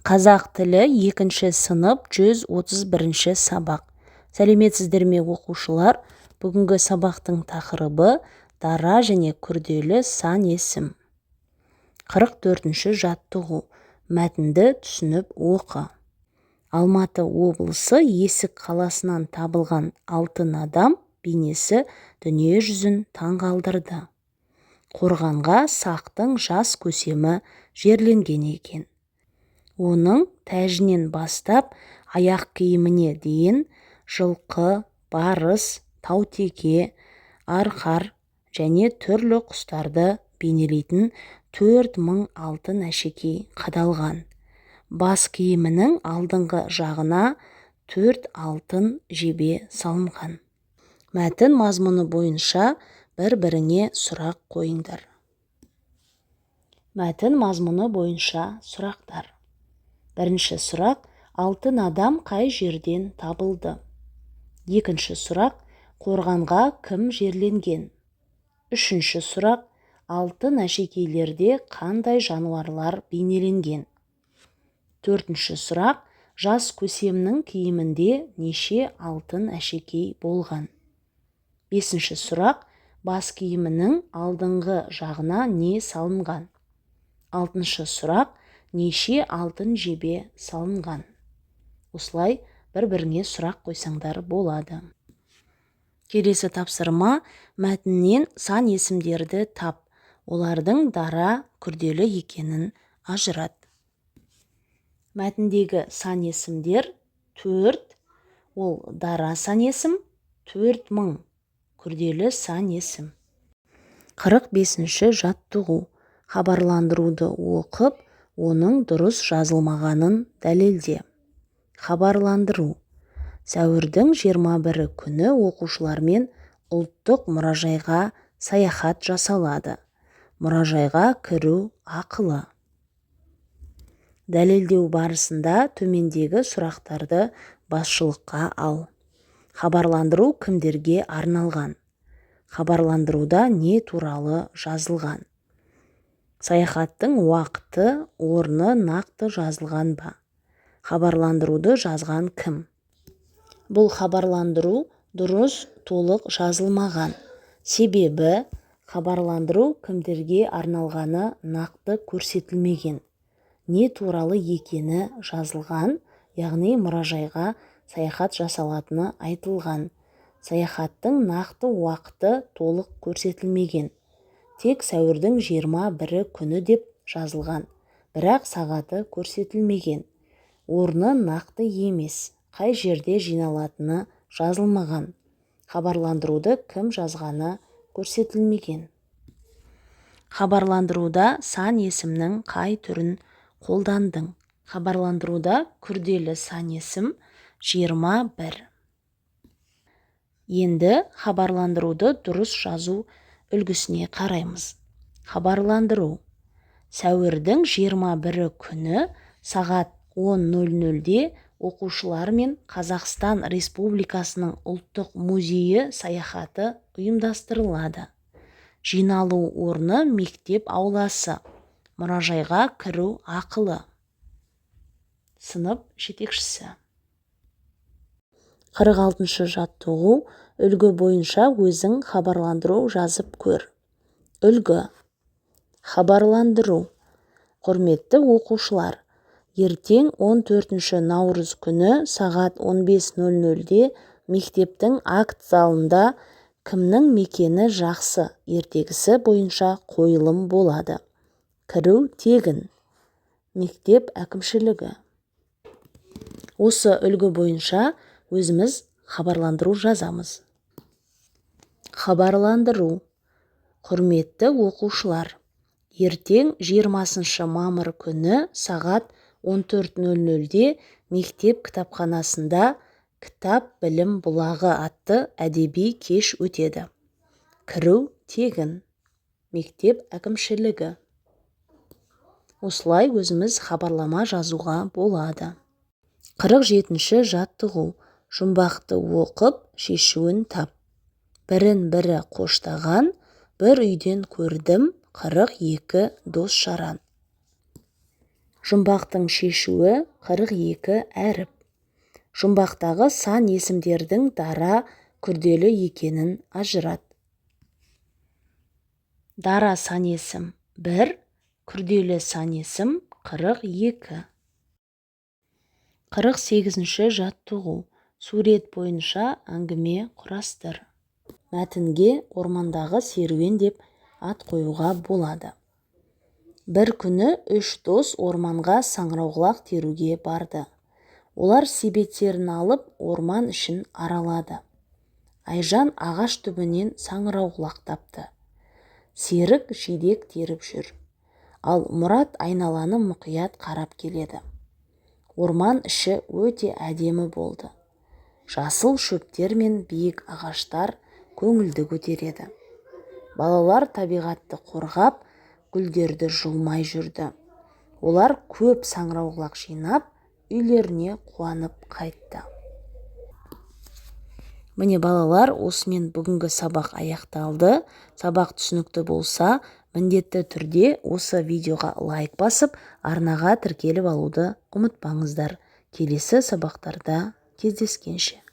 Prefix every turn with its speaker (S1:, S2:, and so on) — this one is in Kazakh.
S1: Қазақ тілі 2 сынып 131 сабақ. Сәлеметсіздер ме оқушылар? Бүгінгі сабақтың тақырыбы дара және күрделі сан есім. 44-ші жаттығу. Мәтінді түсініп оқы. Алматы облысы Есік қаласынан табылған алтын адам бейнесі дүние жүзін таңғалдырды. Қорғанға сақтың жас көсемі жерленген екен. Оның тәжінен бастап аяқ киіміне дейін жылқы, барыс, таутеке, арқар және түрлі құстарды бейнелейтін 4000 алтын әшекей қадалған. Бас киімінің алдыңғы жағына 4 алтын жебе салынған. Мәтін мазмұны бойынша бір-біріңе сұрақ қойыңдар. Мәтін мазмұны бойынша сұрақтар. Бірінші сұрақ: алтын адам қай жерден табылды? Екінші сұрақ: қорғанға кім жерленген? Үшінші сұрақ: алтын әшекейлерде қандай жануарлар бейнеленген? Төртінші сұрақ: жас көсемнің киімінде неше алтын әшекей болған? Бесінші сұрақ: бас киімінің алдыңғы жағына не салынған? Алтыншы сұрақ: неше алтын жебе салынған? Осылай бір-біріңе сұрақ қойсаңдар болады. Келесі тапсырма: мәтіннен сан есімдерді тап, олардың дара, күрделі екенін ажырат. Мәтіндегі сан есімдер 4, ол дара сан есім, 4000 күрделі сан есім. 45-ші жаттығу. Хабарландыруды оқып, оның дұрыс жазылмағанын дәлелде. Хабарландыру. Сәуірдің 21 күні оқушылармен ұлттық мұражайға саяхат жасалады. Мұражайға кіру ақылы. Дәлелдеу барысында төмендегі сұрақтарды басшылыққа ал. Хабарландыру кімдерге арналған? Хабарландыруда не туралы жазылған? Саяхаттың уақыты, орны нақты жазылған ба? Хабарландыруды жазған кім? Бұл хабарландыру дұрыс, толық жазылмаған. Себебі хабарландыру кімдерге арналғаны нақты көрсетілмеген. Не туралы екені жазылған, яғни мұражайға саяхат жасалатыны айтылған. Саяхаттың нақты уақыты толық көрсетілмеген. Тек сәуірдің 21 күні деп жазылған, бірақ сағаты көрсетілмеген. Орны нақты емес, қай жерде жиналатыны жазылмаған. Хабарландыруды кім жазғаны көрсетілмеген. Хабарландыруда сан есімнің қай түрін қолдандың? Хабарландыруда күрделі сан есім 21. Енді хабарландыруды дұрыс жазу үлгісіне қараймыз. Хабарландыру. Сәуірдің 21 күні сағат 10:00-де оқушылар мен Қазақстан Республикасының ұлттық музейі саяхаты ұйымдастырылады. Жиналу орны мектеп ауласы. Мұражайға кіру ақылы. Сынып жетекшісі. 46-шы жаттығу. Үлгі бойынша өзің хабарландыру жазып көр. Үлгі. Хабарландыру. Құрметті оқушылар, ертең 14 наурыз күні сағат 15:00-де мектептің акт залында кімнің мекені жақсы ертегісі бойынша қойылым болады. Кіру тегін. Мектеп әкімшілігі. Осы үлгі бойынша өзіміз хабарландыру жазамыз. Хабарландыру. Құрметті оқушылар, ертең 20 мамыр күні сағат 14:00-де мектеп кітапханасында кітап білім бұлағы атты әдеби кеш өтеді. Кіру тегін. Мектеп әкімшілігі. Осылай өзіміз хабарлама жазуға болады. 47-ші жаттығу. Жұмбақты оқып, шешуін тап. Бірін-бірі қоштаған, бір үйден көрдім 42 дос жаран. Жұмбақтың шешуі 42 әріп. Жұмбақтағы сан есімдердің дара күрделі екенін ажырат. Дара сан есім 1, күрделі сан есім 42. 48-ші жаттығу. Сурет бойынша әңгіме құрастыр. Мәтінге ормандағы серуен деп ат қоюға болады. Бір күні 3 дос орманға саңырауқұлақ теруге барды. Олар себеттерін алып орман ішін аралады. Айжан ағаш түбінен саңырауқұлақ тапты. Серік жидек теріп жүр. Ал Мұрат айналаны мұқият қарап келеді. Орман іші өте әдемі болды. Жасыл шөптер мен биік ағаштар көңілді көтереді. Балалар табиғатты қорғап, гүлдерді жұлмай жүрді. Олар көп саңырауқұлақ жинап, үйлеріне қуанып қайтты. Міне балалар, осымен бүгінгі сабақ аяқталды. Сабақ түсінікті болса, міндетті түрде осы видеоға лайк басып, арнаға тіркеліп алуды ұмытпаңыздар. Келесі сабақтарда кездескенше.